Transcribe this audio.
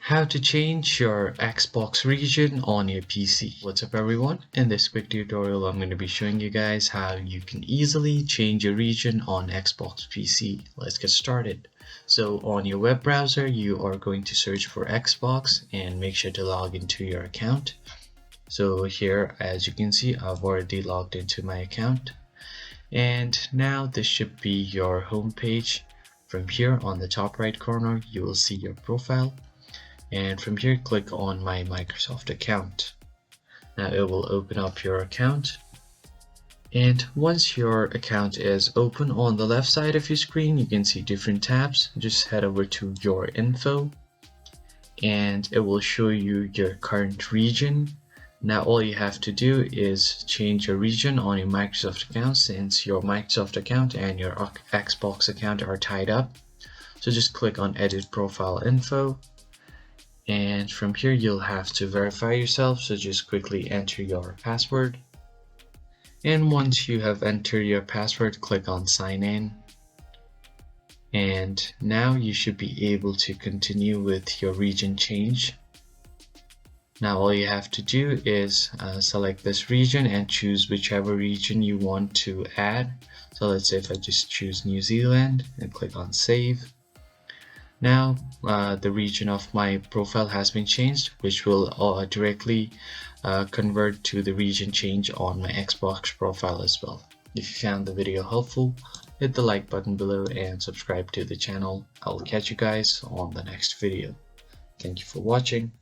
How to change your xBox region on your PC. What's up everyone? In this quick tutorial I'm going to be showing you guys how you can easily change your region on xBox PC. Let's get started. So on your web browser you are going to search for xBox and make sure to log into your account. So here, as you can see, I've already logged into my account, and now this should be your home page. From here on the top right corner you will see your profile, and from here click on my Microsoft account. Now it will open up your account, and once your account is open, on the left side of your screen you can see different tabs. Just head over to your info and it will show you your current region. Now all you have to do is change your region on your Microsoft account, since your Microsoft account and your xBox account are tied up. So just click on edit profile info, and from here you'll have to verify yourself, so just quickly enter your password, and once you have entered your password click on sign in, and now you should be able to continue with your region change. Now all you have to do is select this region and choose whichever region you want to add. So let's say if I just choose New Zealand and click on save. Now the region of my profile has been changed, which will directly convert to the region change on my xBox profile as well. If you found the video helpful, hit the like button below and subscribe to the channel. I'll catch you guys on the next video. Thank you for watching.